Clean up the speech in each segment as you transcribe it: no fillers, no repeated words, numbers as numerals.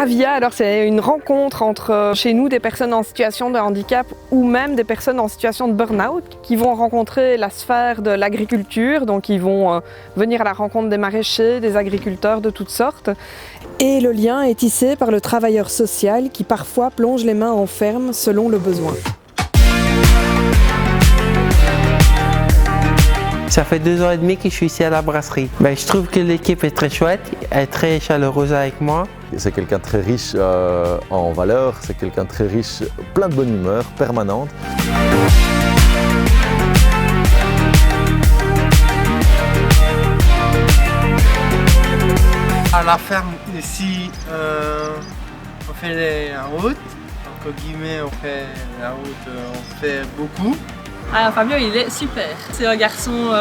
VIA, alors c'est une rencontre entre chez nous des personnes en situation de handicap ou même des personnes en situation de burn-out qui vont rencontrer la sphère de l'agriculture, donc ils vont venir à la rencontre des maraîchers, des agriculteurs de toutes sortes. Et le lien est tissé par le travailleur social qui parfois plonge les mains en ferme selon le besoin. Ça fait 2 ans et demi que je suis ici à la brasserie. Je trouve que l'équipe est très chouette, elle est très chaleureuse avec moi. C'est quelqu'un de très riche en valeurs, c'est quelqu'un de très riche, plein de bonne humeur, permanente. À la ferme ici, on fait la route. Entre guillemets, on fait la route, on fait beaucoup. Ah, Fabio, il est super. C'est un garçon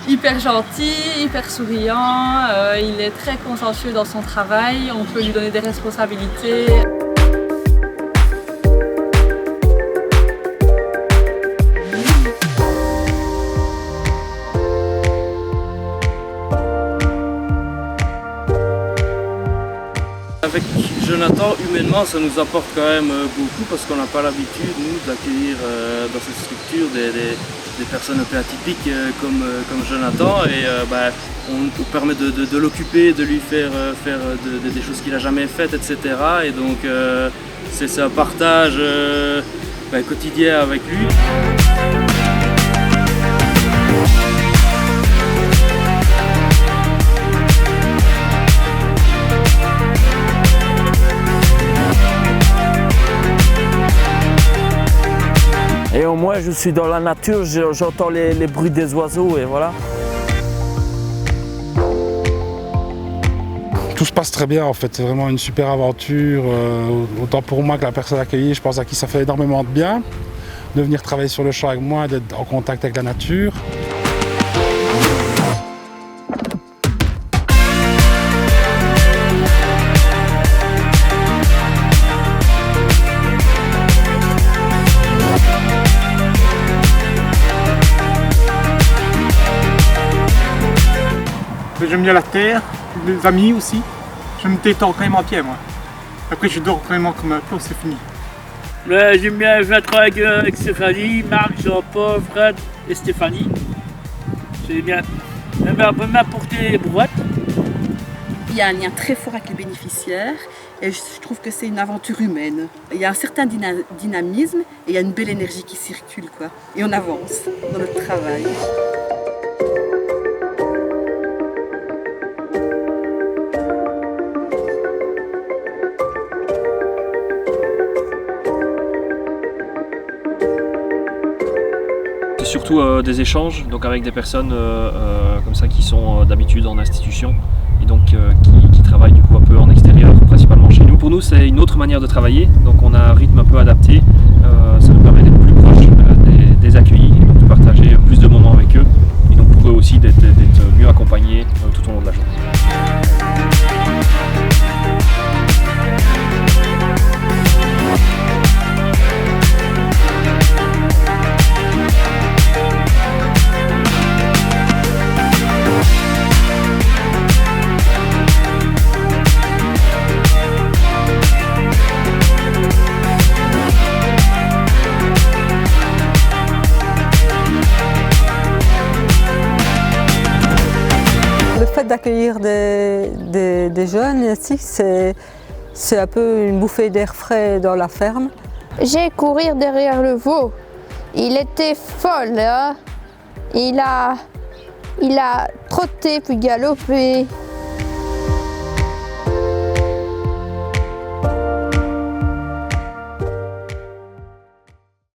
hyper gentil, hyper souriant. Il est très consciencieux dans son travail. On peut lui donner des responsabilités. Avec Jonathan, humainement, ça nous apporte quand même beaucoup parce qu'on n'a pas l'habitude, nous, d'accueillir dans cette structure des personnes un peu atypiques comme Jonathan. Et on nous permet de l'occuper, de lui faire des choses qu'il n'a jamais faites, etc. Et donc, c'est un partage quotidien avec lui. Et au moins, je suis dans la nature, j'entends les bruits des oiseaux et voilà. Tout se passe très bien en fait, c'est vraiment une super aventure. Autant pour moi que la personne accueillie, je pense à qui ça fait énormément de bien de venir travailler sur le champ avec moi, d'être en contact avec la nature. J'aime bien la terre, les amis aussi. Je me détends quand même en pied moi. Après je dors vraiment comme un peu, c'est fini. J'aime bien travailler avec Stéphanie, Marc, Jean-Paul, Fred et Stéphanie. C'est bien. On peut m'apporter les brouettes. Il y a un lien très fort avec les bénéficiaires et je trouve que c'est une aventure humaine. Il y a un certain dynamisme et il y a une belle énergie qui circule quoi. Et on avance dans notre travail. C'est surtout des échanges donc avec des personnes comme ça qui sont d'habitude en institution et donc qui travaillent du coup un peu en extérieur, principalement chez nous. Pour nous c'est une autre manière de travailler, donc on a un rythme un peu adapté, ça nous permet d'être plus proche des accueillis et donc de partager plus de moments avec eux et donc pour eux aussi d'être mieux accompagnés tout au long de la journée. Le fait d'accueillir des jeunes ici, c'est un peu une bouffée d'air frais dans la ferme. J'ai couru derrière le veau. Il était folle, hein. Il a trotté puis galopé.